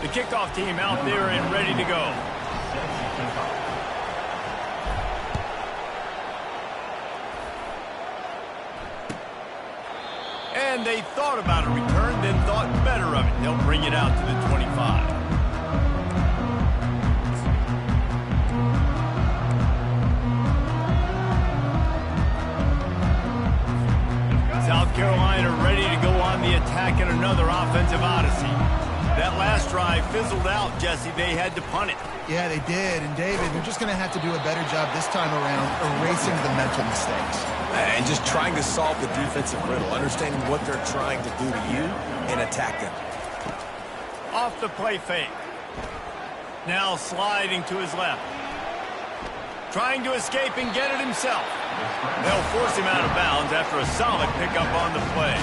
The kickoff team out there and ready to go. And they thought about a return, then thought better of it. They'll bring it out to the 25. South Carolina ready to go on the attack in another offensive odyssey. That last drive fizzled out, Jesse. They had to punt it. Yeah, they did. And, David, they're just going to have to do a better job this time around erasing the mental mistakes. And just trying to solve the defensive riddle, understanding what they're trying to do to you and attack them. Off the play fake. Now sliding to his left. Trying to escape and get it himself. They'll force him out of bounds after a solid pickup on the play.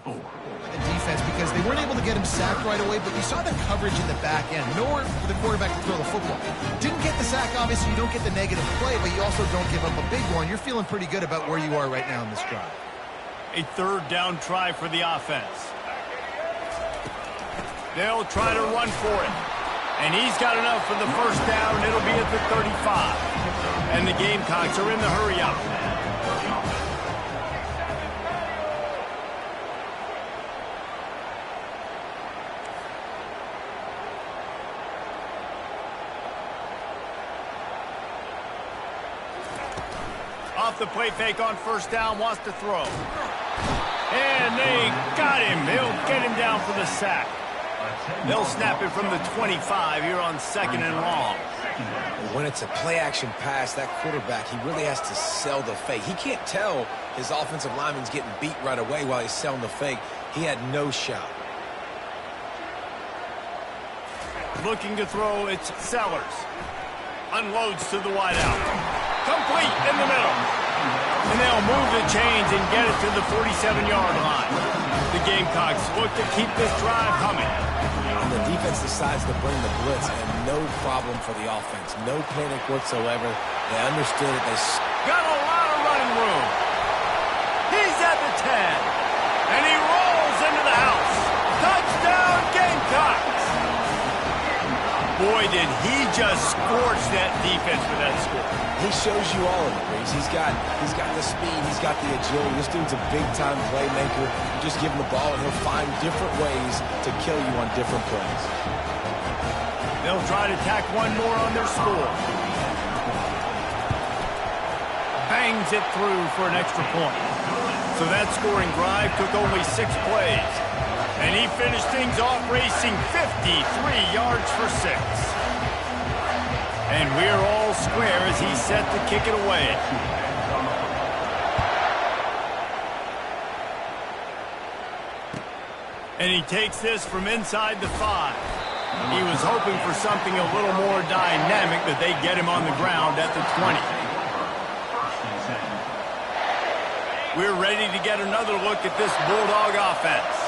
The defense, because they weren't able to get him sacked right away, but you saw the coverage in the back end. Nowhere for the quarterback to throw the football. Didn't get the sack, obviously. You don't get the negative play, but you also don't give up a big one. You're feeling pretty good about where you are right now in this drive. A third down try for the offense. They'll try to run for it. And he's got enough for the first down. It'll be at the 35. And the Gamecocks are in the hurry up. Off the play fake on first down, wants to throw. And they got him. They'll get him down for the sack. They'll snap it from the 25 here on second and long. When it's a play-action pass, that quarterback, he really has to sell the fake. He can't tell his offensive lineman's getting beat right away while he's selling the fake. He had no shot. Looking to throw, it's Sellers. Unloads to the wideout. Complete in the middle. And they'll move the chains and get it to the 47-yard line. The Gamecocks look to keep this drive humming. And the defense decides to bring the blitz, and no problem for the offense. No panic whatsoever. They understood it. They got a lot of running room. He's at the 10. And he rolls into the house. Touchdown, Gamecocks! Boy, did he just scorch that defense for that score. He shows you all of it, Reese. He's got the speed. He's got the agility. This dude's a big-time playmaker. You just give him the ball, and he'll find different ways to kill you on different plays. They'll try to tack one more on their score. Bangs it through for an extra point. So that scoring drive took only 6 plays. And he finished things off racing 53 yards for 6. And we're all square as he's set to kick it away. And he takes this from inside the 5. He was hoping for something a little more dynamic, that they get him on the ground at the 20. We're ready to get another look at this Bulldog offense.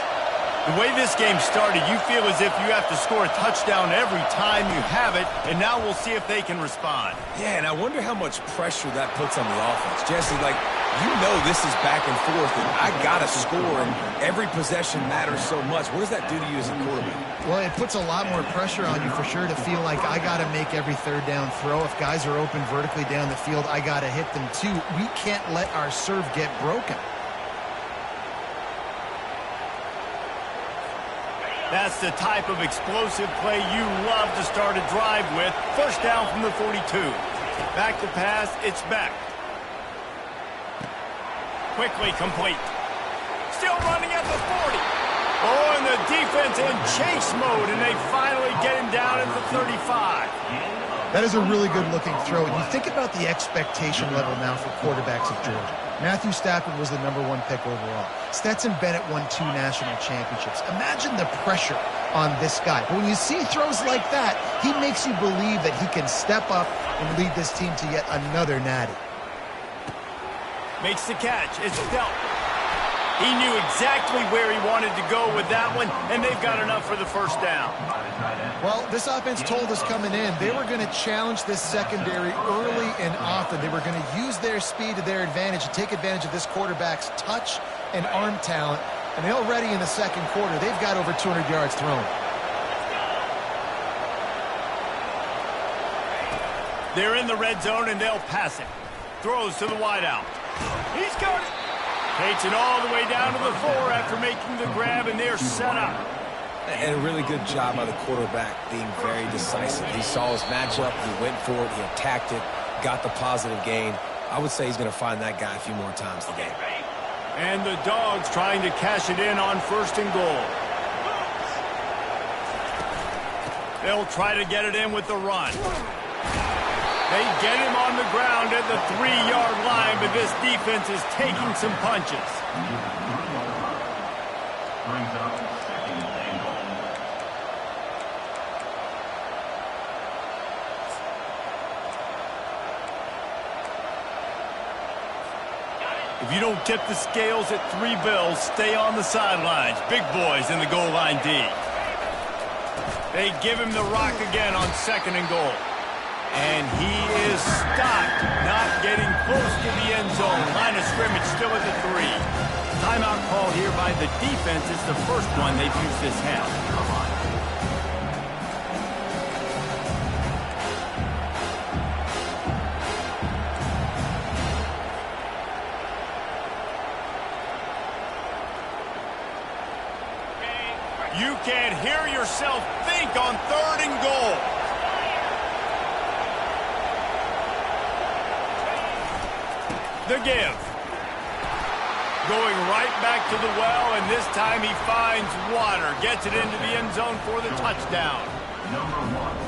The way this game started, you feel as if you have to score a touchdown every time you have it, and now we'll see if they can respond. Yeah, and I wonder how much pressure that puts on the offense. Jesse, like, you know this is back and forth, and I got to score, and every possession matters so much. What does that do to you as a quarterback? Well, it puts a lot more pressure on you for sure to feel like I got to make every third down throw. If guys are open vertically down the field, I got to hit them too. We can't let our serve get broken. That's the type of explosive play you love to start a drive with. First down from the 42. Back to pass, it's back. Quickly complete. Still running at the 40. Oh, and the defense in chase mode, and they finally get him down at the 35. That is a really good-looking throw. And you think about the expectation level now for quarterbacks at Georgia. Matthew Stafford was the #1 pick overall. Stetson Bennett won 2 national championships. Imagine the pressure on this guy. But when you see throws like that, he makes you believe that he can step up and lead this team to yet another natty. Makes the catch. It's dealt. He knew exactly where he wanted to go with that one, and they've got enough for the first down. Well, this offense told us coming in they were going to challenge this secondary early and often. They were going to use their speed to their advantage and take advantage of this quarterback's touch and arm talent. And already in the second quarter, they've got over 200 yards thrown. They're in the red zone, and they'll pass it. Throws to the wideout. He's got it. Takes it all the way down to the 4 after making the grab, and they're set up. And a really good job by the quarterback being very decisive. He saw his matchup, he went for it, he attacked it, got the positive gain. I would say he's going to find that guy a few more times today. And the Dogs trying to cash it in on 1st and goal. They'll try to get it in with the run. They get him on the ground at the 3-yard line, but this defense is taking some punches. If you don't tip the scales at 3 bills, stay on the sidelines. Big boys in the goal line D. They give him the rock again on 2nd and goal. And he is stopped, not getting close to the end zone. Line of scrimmage still at the 3. Timeout call here by the defense. It's the first one they've used this half. You can't hear yourself think on 3rd and goal. The give. Going right back to the well, and this time he finds water. Gets it into the end zone for the touchdown.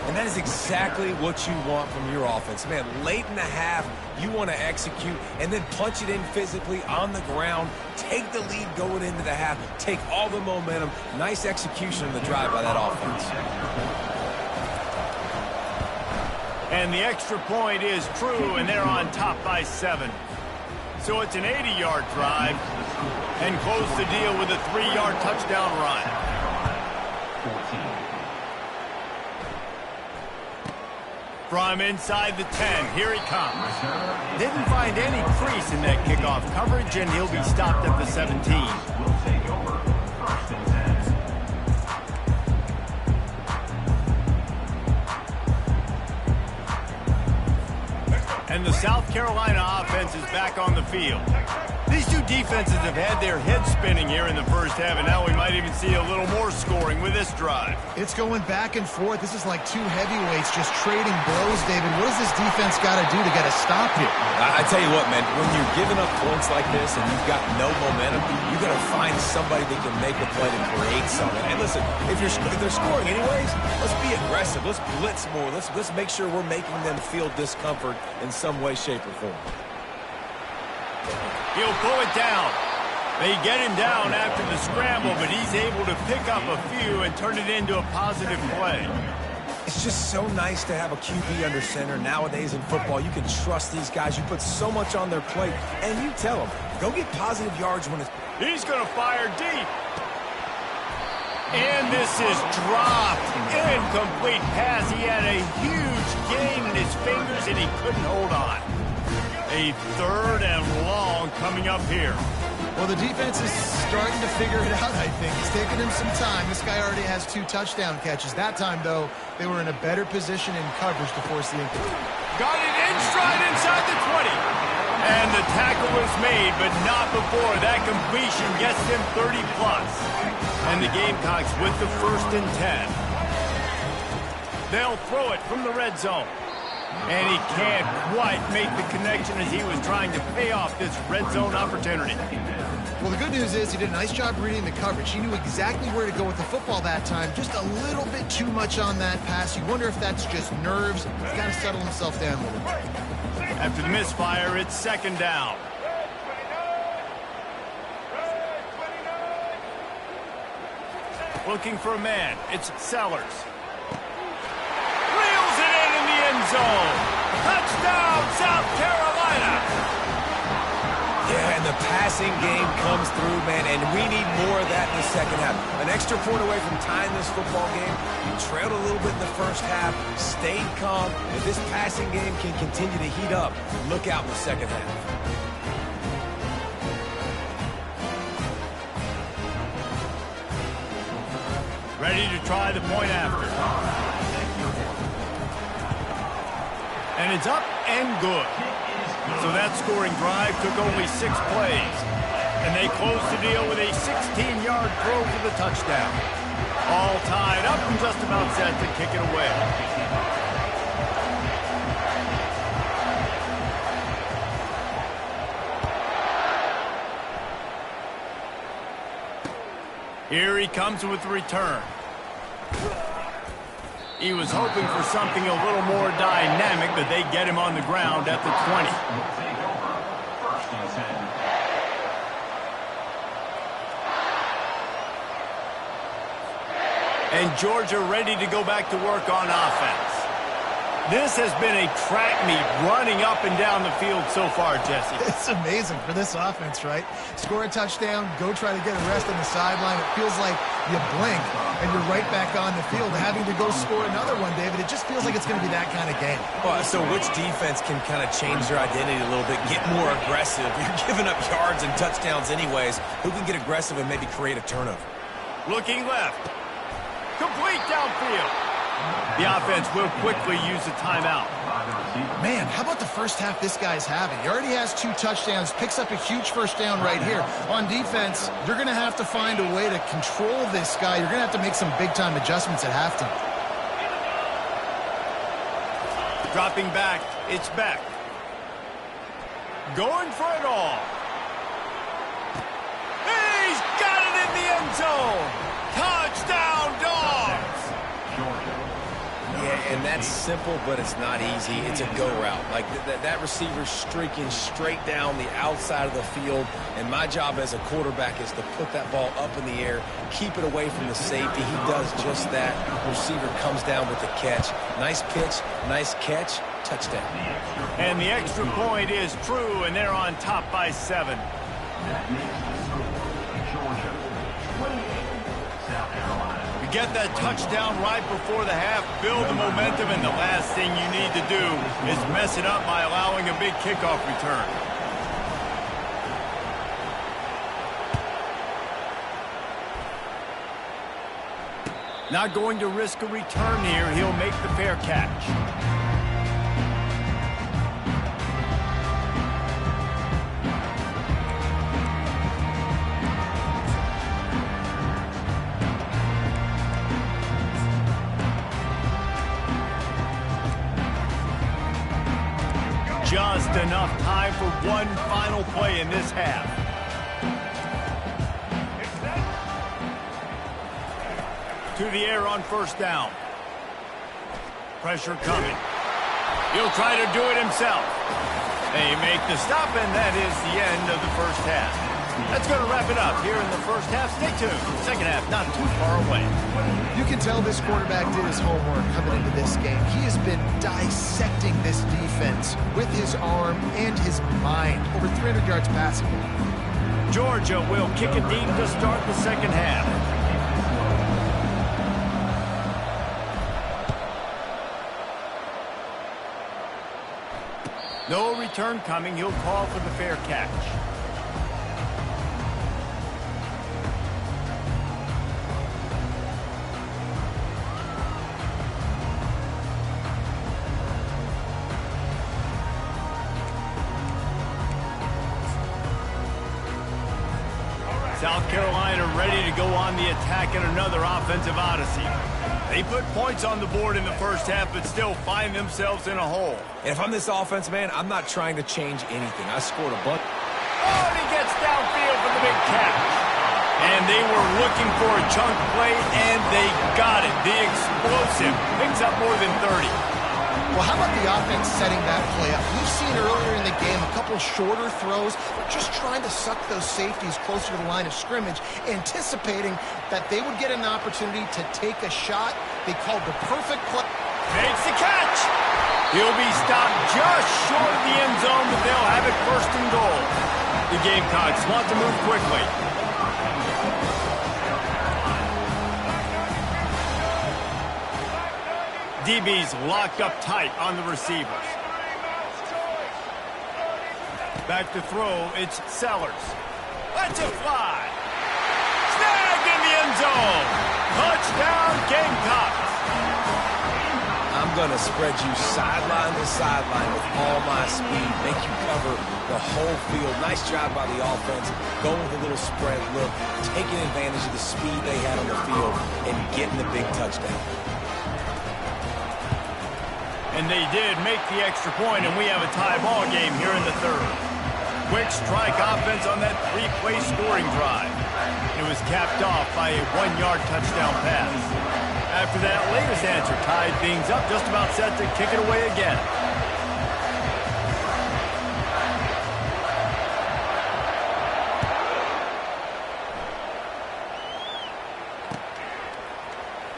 And that is exactly what you want from your offense. Man, late in the half, you want to execute and then punch it in physically on the ground. Take the lead going into the half. Take all the momentum. Nice execution on the drive by that offense. And the extra point is true, and they're on top by 7. So it's an 80-yard drive. And close the deal with a 3-yard touchdown run. 14. From inside the 10, here he comes. Didn't find any crease in that kickoff coverage, and he'll be stopped at the 17. Will take over. First and 10. And the South Carolina offense is back on the field. These two defenses have had their heads spinning here in the first half, and now we might even see a little more scoring with this drive. It's going back and forth. This is like two heavyweights just trading blows, David. What does this defense got to do to get a stop here? I tell you what, man, when you're giving up points like this and you've got no momentum, you got to find somebody that can make a play to create something. And listen, if they're scoring anyways, let's be aggressive. Let's blitz more. Let's make sure we're making them feel discomfort in some way, shape, or form. He'll pull it down. They get him down after the scramble, but he's able to pick up a few and turn it into a positive play. It's just so nice to have a QB under center. Nowadays in football, you can trust these guys. You put so much on their plate, and you tell them, go get positive yards when it's... He's going to fire deep. And this is dropped. Incomplete pass. He had a huge gain in his fingers, and he couldn't hold on. A 3rd and long coming up here. Well, the defense is starting to figure it out, I think. It's taking him some time. This guy already has 2 touchdown catches. That time, though, they were in a better position in coverage to force the incomplete. Got it in stride inside the 20. And the tackle is made, but not before. That completion gets him 30+. And the Gamecocks with the 1st and 10. They'll throw it from the red zone. And he can't quite make the connection as he was trying to pay off this red zone opportunity. Well, the good news is he did a nice job reading the coverage. He knew exactly where to go with the football that time. Just a little bit too much on that pass. You wonder if that's just nerves. He's got to settle himself down a little bit. After the misfire, it's 2nd down. Looking for a man. It's Sellers. Reels it in the end zone. Touchdown, South Carolina. Yeah, and the passing game comes through, man, and we need more of that in the second half. An extra point away from tying this football game. You trailed a little bit in the first half, stayed calm. If this passing game can continue to heat up, look out in the second half. Ready to try the point after. And it's up and good. So that scoring drive took only 6 plays. And they closed the deal with a 16-yard throw for the touchdown. All tied up and just about set to kick it away. Here he comes with the return. He was hoping for something a little more dynamic, but they get him on the ground at the 20. And Georgia ready to go back to work on offense. This has been a track meet running up and down the field so far, Jesse. It's amazing for this offense, right? Score a touchdown, go try to get a rest on the sideline. It feels like you blink and you're right back on the field. Having to go score another one, David, it just feels like it's going to be that kind of game. Well, so which defense can kind of change their identity a little bit, get more aggressive? You're giving up yards and touchdowns anyways. Who can get aggressive and maybe create a turnover? Looking left. Complete downfield. The offense will quickly use a timeout. Man, how about the first half this guy's having? He already has 2 touchdowns, picks up a huge first down right here. On defense, you're going to have to find a way to control this guy. You're going to have to make some big-time adjustments at halftime. Dropping back, it's Beck. Going for it all. He's got it in the end zone. Touchdown, Dogs. Yeah, and that's simple, but it's not easy. It's a go route. Like that receiver's streaking straight down the outside of the field, and my job as a quarterback is to put that ball up in the air, keep it away from the safety. He does just that. The receiver comes down with the catch. Nice pitch, nice catch, touchdown. And the extra point is true, and they're on top by 7. That makes the score get that touchdown right before the half, build the momentum, and the last thing you need to do is mess it up by allowing a big kickoff return. Not going to risk a return here. He'll make the fair catch. Just enough time for one final play in this half. To the air on first down. Pressure coming. He'll try to do it himself. They make the stop, and that is the end of the first half. That's going to wrap it up here in the first half. Stay tuned. Second half not too far away. You can tell this quarterback did his homework coming into this game. He has been dissecting this defense with his arm and his mind. Over 300 yards passing. Georgia will kick it deep to start the second half. No return coming. He'll call for the fair catch. South Carolina ready to go on the attack in another offensive odyssey. They put points on the board in the first half, but still find themselves in a hole. And if I'm this offense, man, I'm not trying to change anything. I scored a bunch. Oh, and he gets downfield for the big catch. And they were looking for a chunk play, and they got it. The explosive picks up more than 30. Well, how about the offense setting that play up? We've seen earlier in the game a couple shorter throws, just trying to suck those safeties closer to the line of scrimmage, anticipating that they would get an opportunity to take a shot. They called the perfect play. Makes the catch. He'll be stopped just short of the end zone, but they'll have it first and goal. The Gamecocks want to move quickly. DB's locked up tight on the receivers. Back to throw, it's Sellers. Let's it fly. Snagged in the end zone. Touchdown, Gamecocks. I'm going to spread you sideline to sideline with all my speed, make you cover the whole field. Nice job by the offense, going with a little spread look, taking advantage of the speed they had on the field, and getting the big touchdown. And they did make the extra point, and we have a tie ball game here in the third. Quick strike offense on that three-play scoring drive. It was capped off by a one-yard touchdown pass. After that latest answer tied things up, just about set to kick it away again.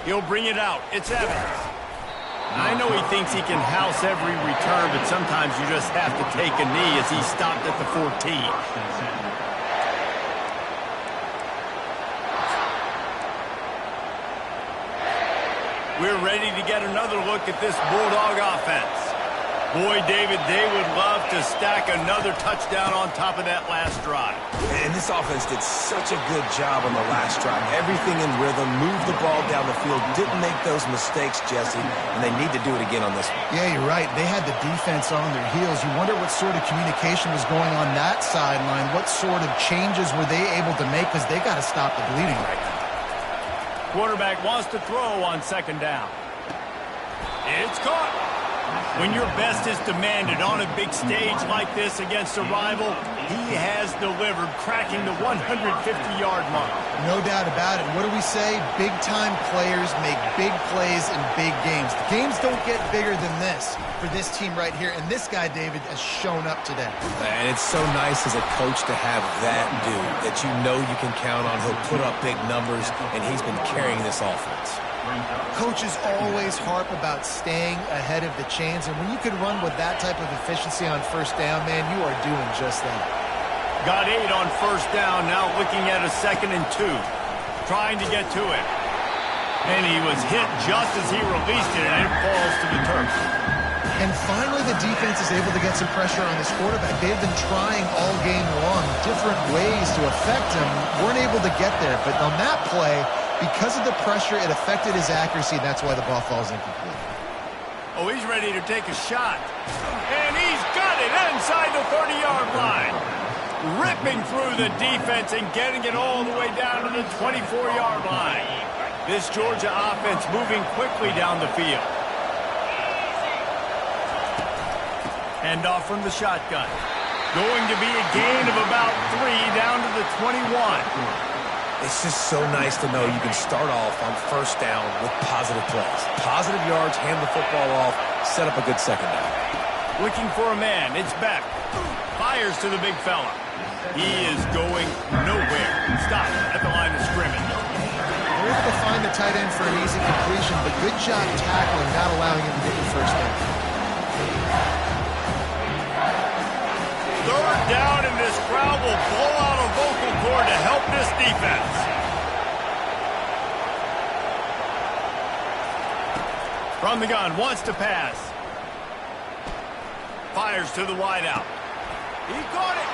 He'll bring it out. It's Evans. I know he thinks he can house every return, but sometimes you just have to take a knee as he stopped at the 14. We're ready to get another look at this Bulldog offense. Boy, David, they would love to stack another touchdown on top of that last drive. And this offense did such a good job on the last drive. Everything in rhythm, moved the ball down the field, didn't make those mistakes, Jesse, and they need to do it again on this one. Yeah, you're right. They had the defense on their heels. You wonder what sort of communication was going on that sideline. What sort of changes were they able to make, because they got to stop the bleeding right now. Quarterback wants to throw on second down. It's caught. When your best is demanded on a big stage like this against a rival, he has delivered, cracking the 150-yard mark. No doubt about it. What do we say? Big-time players make big plays in big games. The games don't get bigger than this for this team right here, and this guy, David, has shown up today. And it's so nice as a coach to have that dude that you know you can count on. He'll put up big numbers, and he's been carrying this offense. Coaches always harp about staying ahead of the chains, and when you can run with that type of efficiency on first down, man, you are doing just that. Got 8 on first down, now looking at a 2nd and 2. Trying to get to it. And he was hit just as he released it, and it falls to the turf. And finally, the defense is able to get some pressure on this quarterback. They've been trying all game long different ways to affect him. Weren't able to get there. But on that play, because of the pressure, it affected his accuracy, and that's why the ball falls incomplete. Oh, he's ready to take a shot. And he's got it inside the 30-yard line. Ripping through the defense and getting it all the way down to the 24-yard line. This Georgia offense moving quickly down the field. Hand off from the shotgun. Going to be a gain of about 3 down to the 21. It's just so nice to know you can start off on first down with positive plays. Positive yards, hand the football off, set up a good second down. Looking for a man. It's Beck. Fires to the big fella. He is going nowhere. Stop at the line of scrimmage. They're able to find the tight end for an easy completion, but good job tackling, not allowing him to get the first down. Third down, and this crowd will blow out a vocal cord to help this defense. From the gun, wants to pass. Fires to the wideout. He caught it.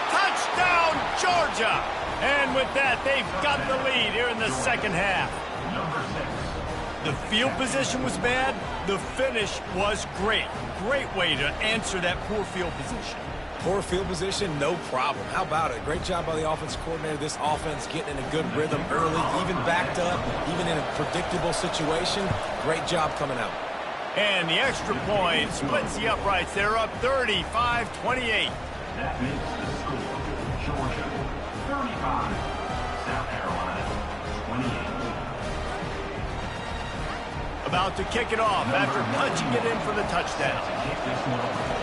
Touchdown, Georgia. And with that, they've got the lead here in the second half. The field position was bad. The finish was great. Great way to answer that poor field position. Poor field position, no problem. How about it? Great job by the offensive coordinator. This offense getting in a good rhythm early, even backed up, even in a predictable situation. Great job coming out. And the extra point splits the uprights. They're up 35-28. That makes the score Georgia 35, South Carolina 28. About to kick it off after punching it in for the touchdown. Kick this one off.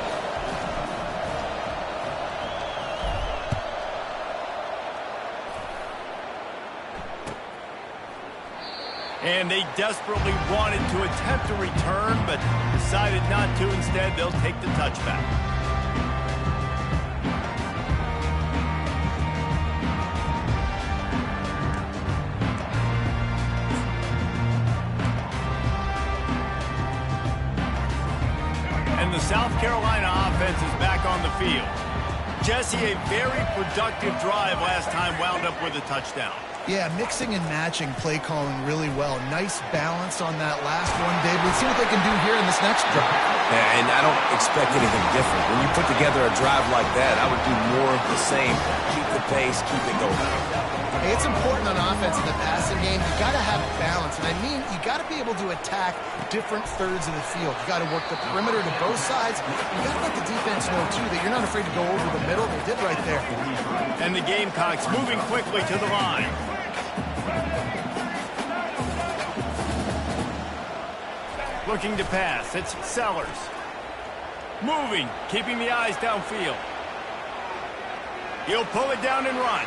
And they desperately wanted to attempt a return, but decided not to. Instead, they'll take the touchback. And the South Carolina offense is back on the field. Jesse, a very productive drive last time wound up with a touchdown. Yeah, mixing and matching play calling really well. Nice balance on that last one, Dave. Let's see what they can do here in this next drive. Yeah, and I don't expect anything different. When you put together a drive like that, I would do more of the same. Keep the pace, keep it going. Hey, it's important on offense in the passing game. You got to have balance, and I mean you got to be able to attack different thirds of the field. You got to work the perimeter to both sides. You got to let the defense know too that you're not afraid to go over the middle. They did right there. And the Gamecocks moving quickly to the line. Looking to pass. It's Sellers. Moving, keeping the eyes downfield. He'll pull it down and run.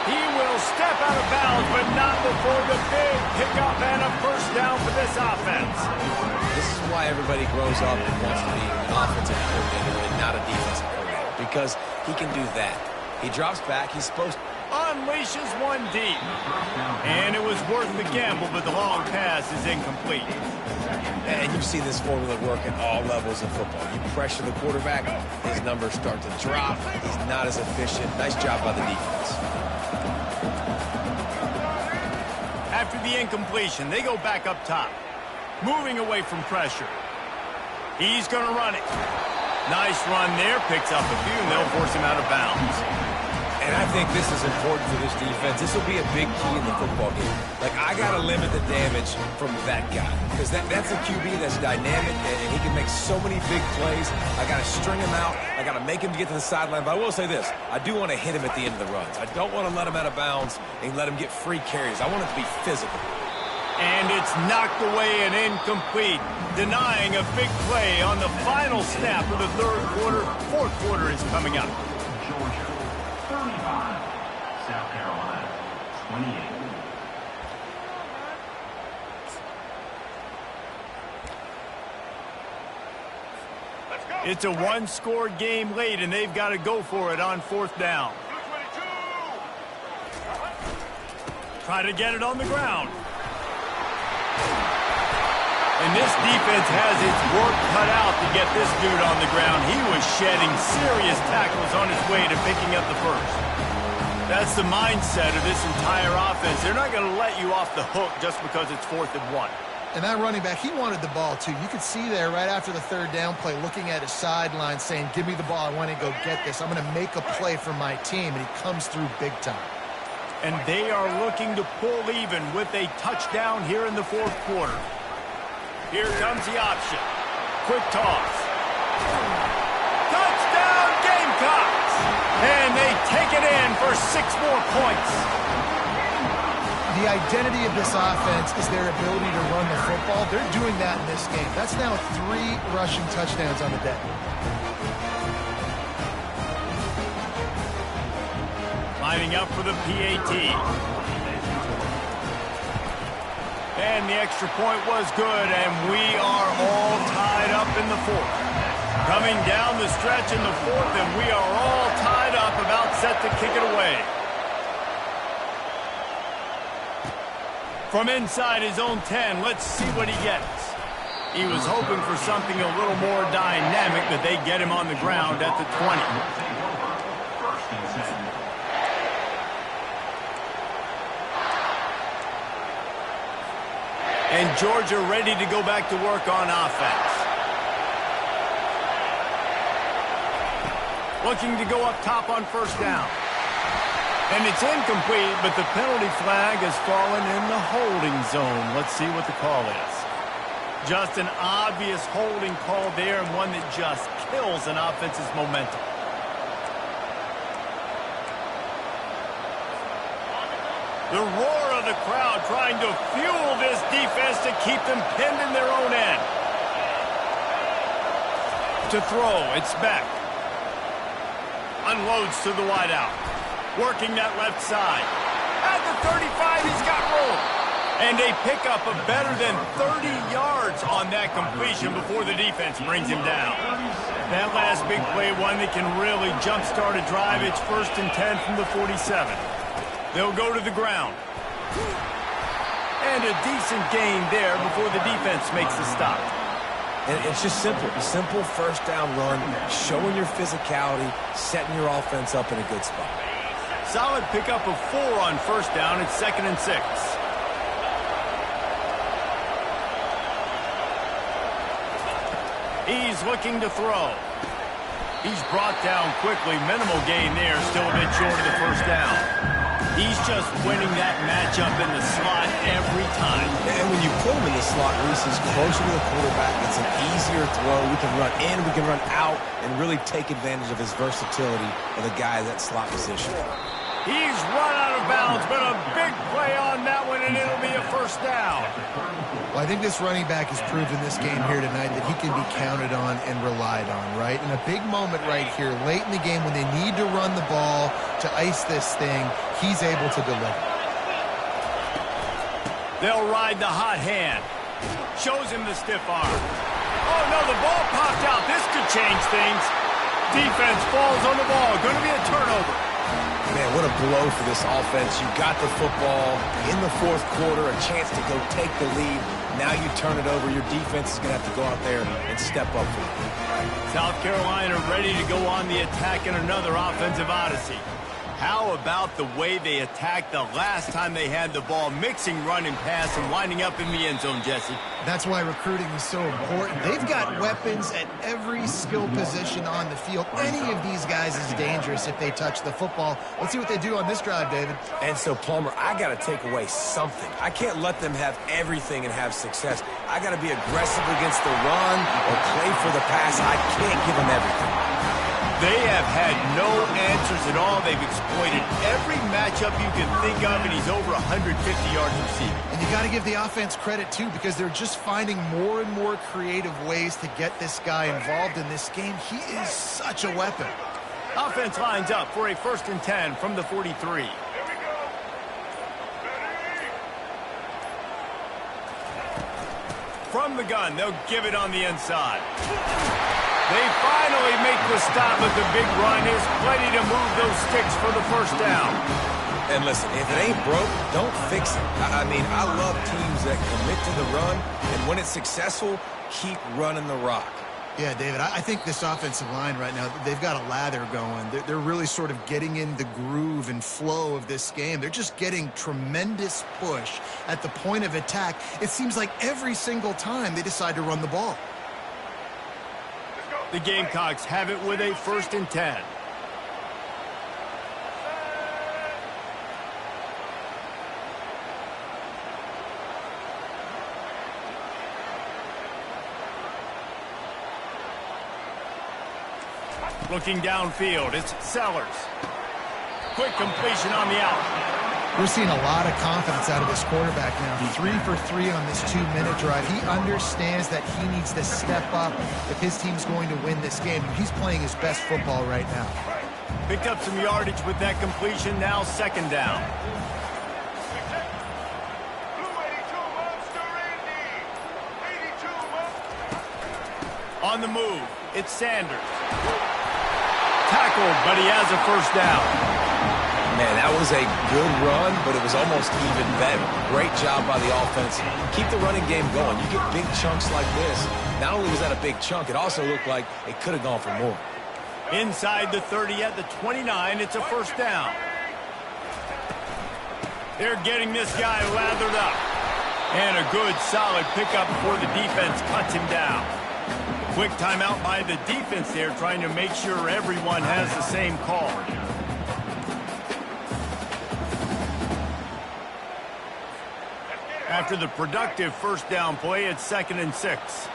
He will step out of bounds, but not before the big pickup and a first down for this offense. This is why everybody grows up and wants to be an offensive coordinator and not a defensive coordinator, because he can do that. He drops back. He's supposed to unleashes one deep. And it was worth the gamble, but the long pass is incomplete. And you've seen this formula work at all levels of football. You pressure the quarterback, his numbers start to drop. He's not as efficient. Nice job by the defense. After the incompletion, they go back up top. Moving away from pressure. He's going to run it. Nice run there. Picks up a few, and they'll force him out of bounds. And I think this is important for this defense. This will be a big key in the football game. Like, I got to limit the damage from that guy. Because that's a QB that's dynamic, and he can make so many big plays. I got to string him out. I got to make him get to the sideline. But I will say this. I do want to hit him at the end of the runs. I don't want to let him out of bounds and let him get free carries. I want it to be physical. And it's knocked away and incomplete, denying a big play on the final snap of the third quarter. Fourth quarter is coming up. Georgia 35, South Carolina 28. It's a one-score game late, and they've got to go for it on fourth down. Try to get it on the ground. And this defense has its work cut out to get this dude on the ground. He was shedding serious tackles on his way to picking up the first. That's the mindset of this entire offense. They're not going to let you off the hook just because it's 4th and 1. And that running back, he wanted the ball too. You could see there right after the 3rd down play, looking at his sideline saying, give me the ball, I want to go get this. I'm going to make a play for my team, and he comes through big time. And they are looking to pull even with a touchdown here in the 4th quarter. Here comes the option. Quick toss. Touchdown Gamecocks! And they take it in for 6 more points. The identity of this offense is their ability to run the football. They're doing that in this game. That's now 3 rushing touchdowns on the day. Lining up for the PAT. And the extra point was good, and we are all tied up in the 4th. Coming down the stretch in the 4th, and we are all tied up, about set to kick it away. From inside his own 10, let's see what he gets. He was hoping for something a little more dynamic, but they get him on the ground at the 20. And Georgia ready to go back to work on offense. Looking to go up top on 1st down. And it's incomplete, but the penalty flag has fallen in the holding zone. Let's see what the call is. Just an obvious holding call there, and one that just kills an offense's momentum. The roar of the crowd trying to fuel this defense to keep them pinned in their own end. To throw, it's Beck. Unloads to the wideout. Working that left side. At the 35, he's got room. And a pickup of better than 30 yards on that completion before the defense brings him down. That last big play, one that can really jumpstart a drive. It's 1st and 10 from the 47. They'll go to the ground. And a decent gain there before the defense makes the stop. And it's just simple. A simple 1st down run, showing your physicality, setting your offense up in a good spot. Solid pickup of 4 on 1st down. It's 2nd and 6. He's looking to throw. He's brought down quickly. Minimal gain there. Still a bit short of the 1st down. He's just winning that matchup in the slot every time. And when you put him in the slot, Reese is closer to the quarterback. It's an easier throw. We can run in, we can run out, and really take advantage of his versatility of the guy in that slot position. He's run out of bounds, but a big play on that one, and it'll be a 1st down. Well, I think this running back has proved in this game here tonight that he can be counted on and relied on, right? In a big moment right here, late in the game when they need to run the ball to ice this thing, he's able to deliver. They'll ride the hot hand. Shows him the stiff arm. Oh, no, the ball popped out. This could change things. Defense falls on the ball. Going to be a turnover. Man, what a blow for this offense. You got the football in the 4th quarter, a chance to go take the lead. Now you turn it over. Your defense is going to have to go out there and step up for it. South Carolina ready to go on the attack in another offensive odyssey. How about the way they attacked the last time they had the ball, mixing run and pass and winding up in the end zone, Jesse? That's why recruiting is so important. They've got weapons at every skill position on the field. Any of these guys is dangerous if they touch the football. Let's see what they do on this drive, David. And so, Plummer, I got to take away something. I can't let them have everything and have success. I got to be aggressive against the run or play for the pass. I can't give them everything. They have had no answers at all. They've exploited every matchup you can think of, and he's over 150 yards receiving. And you got to give the offense credit, too, because they're just finding more and more creative ways to get this guy involved in this game. He is such a weapon. Offense lines up for a 1st and 10 from the 43. From the gun, they'll give it on the inside. They finally make the stop, but the big run is plenty to move those sticks for the 1st down. And listen, if it ain't broke, don't fix it. I mean, I love teams that commit to the run, and when it's successful, keep running the rock. Yeah, David, I think this offensive line right now, they've got a lather going. They're really sort of getting in the groove and flow of this game. They're just getting tremendous push at the point of attack. It seems like every single time they decide to run the ball. The Gamecocks have it with a 1st and 10. Looking downfield, it's Sellers. Quick completion on the out. We're seeing a lot of confidence out of this quarterback now. 3 for 3 on this 2-minute drive. He understands that he needs to step up if his team's going to win this game. He's playing his best football right now. Picked up some yardage with that completion, now 2nd down. On the move, it's Sanders. Tackled, but he has a 1st down. Man, that was a good run, but it was almost even better. Great job by the offense. Keep the running game going. You get big chunks like this. Not only was that a big chunk, it also looked like it could have gone for more. Inside the 30 at the 29, it's a 1st down. They're getting this guy lathered up. And a good, solid pickup before the defense cuts him down. Quick timeout by the defense there, trying to make sure everyone has the same call. After the productive 1st down play, it's 2nd and 6.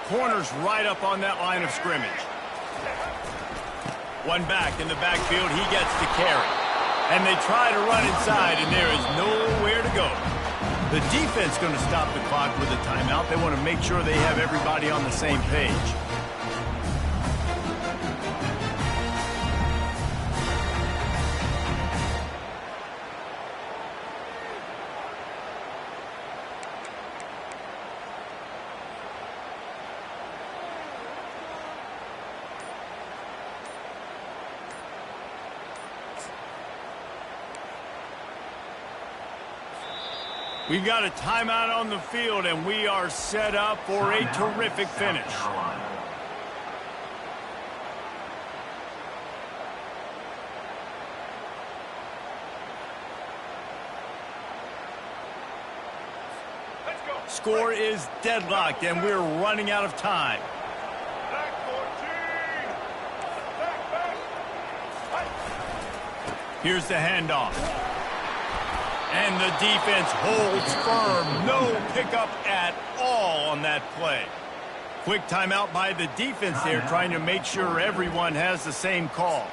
Corner's right up on that line of scrimmage. One back in the backfield, he gets to carry. And they try to run inside, and there is nowhere to go. The defense going to stop the clock with a timeout. They want to make sure they have everybody on the same page. We've got a timeout on the field, and we are set up for a terrific finish. Score is deadlocked, and we're running out of time. Here's the handoff. And the defense holds firm. No pickup at all on that play. Quick timeout by the defense there, trying to make sure everyone has the same call.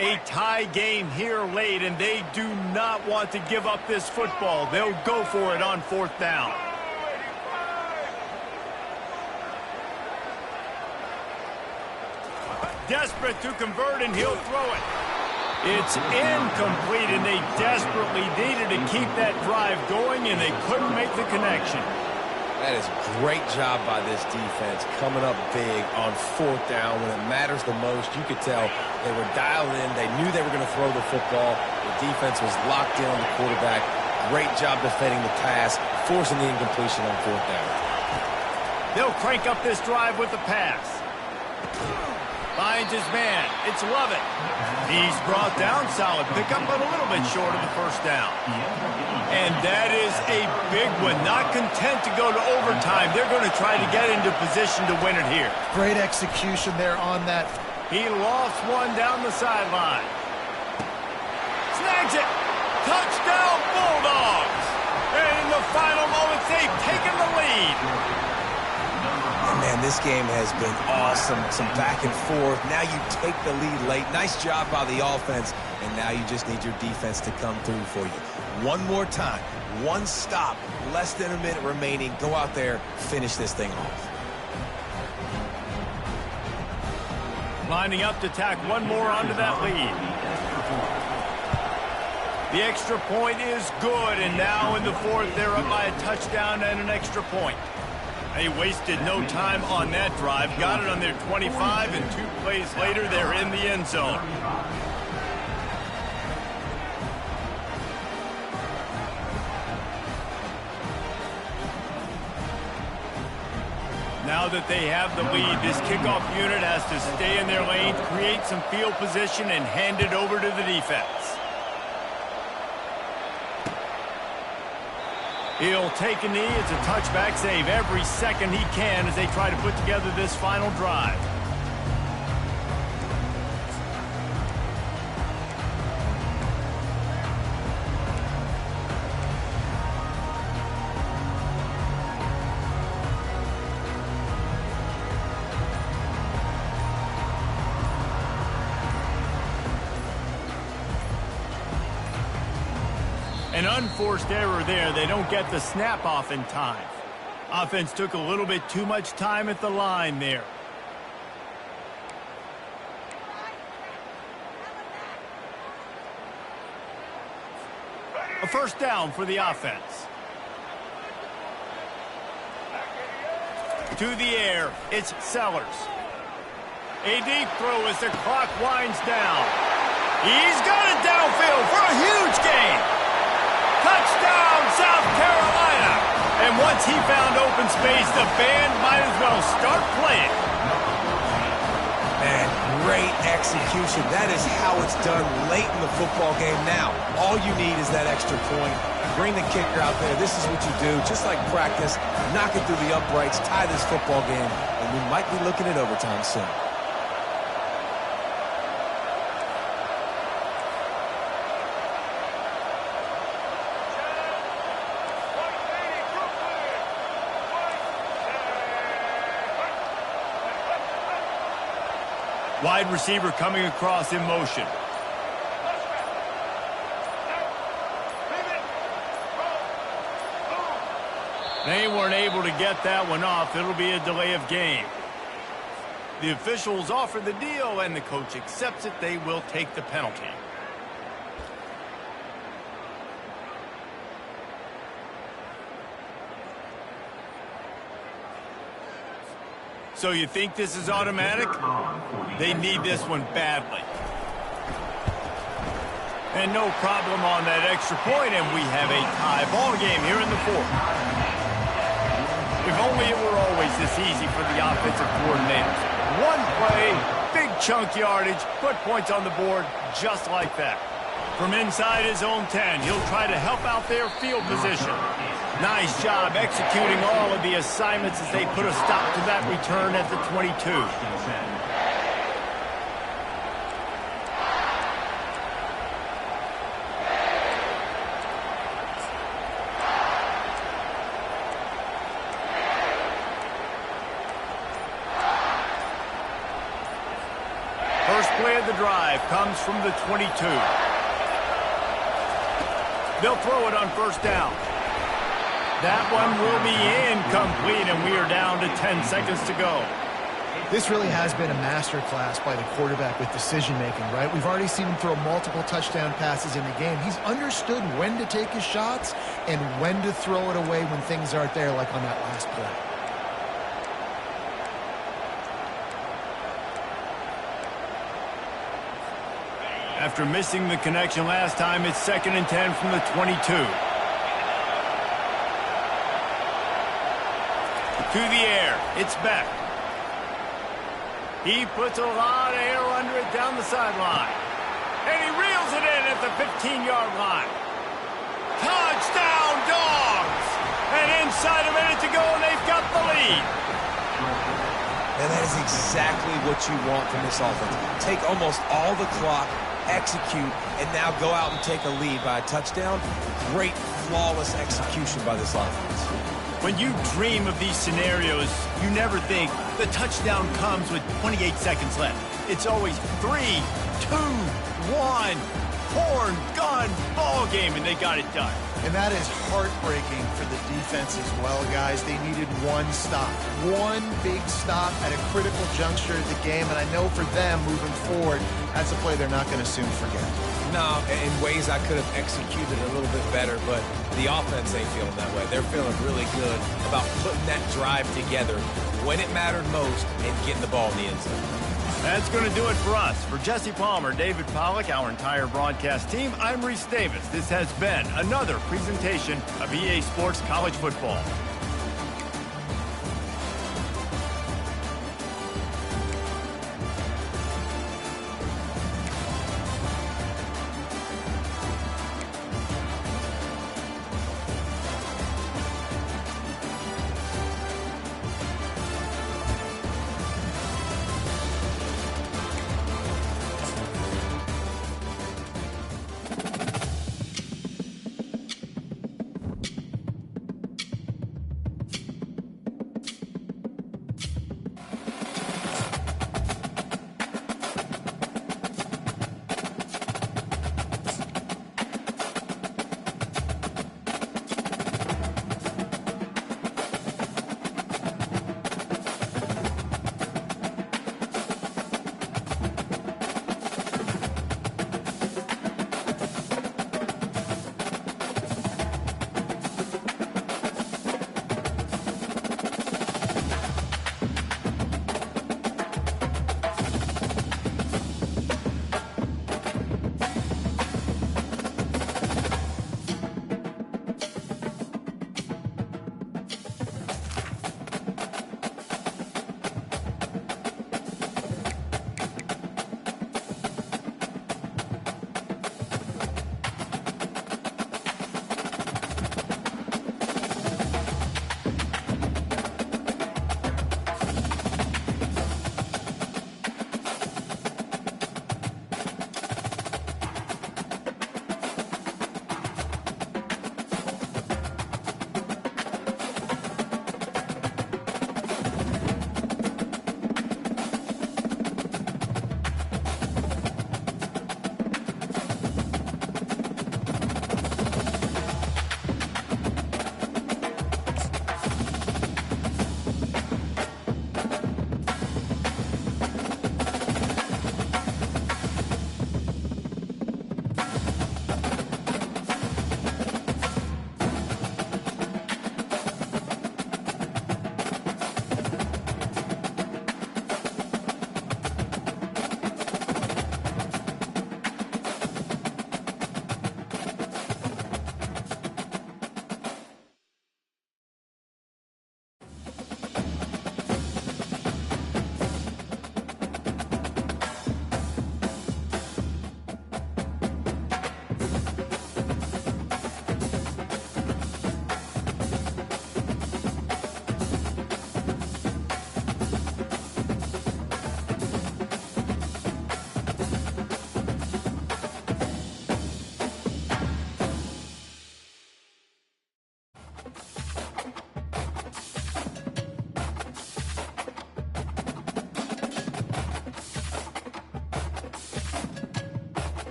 A tie game here late, and they do not want to give up this football. They'll go for it on 4th down. Desperate to convert, and he'll throw it. It's incomplete, and they desperately needed to keep that drive going, and they couldn't make the connection. That is a great job by this defense, coming up big on 4th down when it matters the most. You could tell they were dialed in. They knew they were going to throw the football. The defense was locked in on the quarterback. Great job defending the pass, forcing the incompletion on 4th down. They'll crank up this drive with the pass. Finds his man. It's Lovett. He's brought down. Solid pickup, but a little bit short of the 1st down. And that is a big one. Not content to go to overtime. They're going to try to get into position to win it here. Great execution there on that. He lost one down the sideline. Snags it. Touchdown, Bulldogs. And in the final moments, they've taken the lead. Man, this game has been awesome. Some back and forth. Now you take the lead late. Nice job by the offense. And now you just need your defense to come through for you. One more time. One stop. Less than a minute remaining. Go out there. Finish this thing off. Lining up to tack one more onto that lead. The extra point is good. And now in the 4th, they're up by a touchdown and an extra point. They wasted no time on that drive. Got it on their 25, and 2 plays later, they're in the end zone. Now that they have the lead, this kickoff unit has to stay in their lane, create some field position, and hand it over to the defense. He'll take a knee. It's a touchback save every second he can as they try to put together this final drive. An unforced error there. They don't get the snap off in time. Offense took a little bit too much time at the line there. A first down for the offense. To the air, it's Sellers. A deep throw as the clock winds down. He's got it downfield for a huge gain. Touchdown, South Carolina! And once he found open space, the band might as well start playing. Man, great execution. That is how it's done late in the football game now. All you need is that extra point. Bring the kicker out there. This is what you do. Just like practice, knock it through the uprights, tie this football game, and we might be looking at overtime soon. Wide receiver coming across in motion. They weren't able to get that one off. It'll be a delay of game. The officials offer the deal, and the coach accepts it. They will take the penalty. So you think this is automatic? They need this one badly. And no problem on that extra point, and we have a tie ball game here in the fourth. If only it were always this easy for the offensive coordinators. One play, big chunk yardage, put points on the board just like that. From inside his own 10, he'll try to help out their field position. Nice job executing all of the assignments as they put a stop to that return at the 22. First play of the drive comes from the 22. They'll throw it on first down. That one will be incomplete, and we are down to 10 seconds to go. This really has been a masterclass by the quarterback with decision-making, right? We've already seen him throw multiple touchdown passes in the game. He's understood when to take his shots and when to throw it away when things aren't there, like on that last play. After missing the connection last time, it's 2nd and 10 from the 22. To the air, it's Beck. He puts a lot of air under it down the sideline. And he reels it in at the 15-yard line. Touchdown, Dogs! And inside a minute to go, and they've got the lead. And that is exactly what you want from this offense. Take almost all the clock, execute, and now go out and take a lead by a touchdown. Great, flawless execution by this offense. When you dream of these scenarios, you never think the touchdown comes with 28 seconds left. It's always 3, 2, 1, horn, gun, ball game, and they got it done. And that is heartbreaking for the defense as well, guys. They needed one stop, one big stop at a critical juncture of the game. And I know for them moving forward, that's a play they're not going to soon forget. No, in ways I could have executed a little bit better, but the offense ain't feeling that way. They're feeling really good about putting that drive together when it mattered most and getting the ball in the end zone. That's going to do it for us. For Jesse Palmer, David Pollack, our entire broadcast team, I'm Reese Davis. This has been another presentation of EA Sports College Football.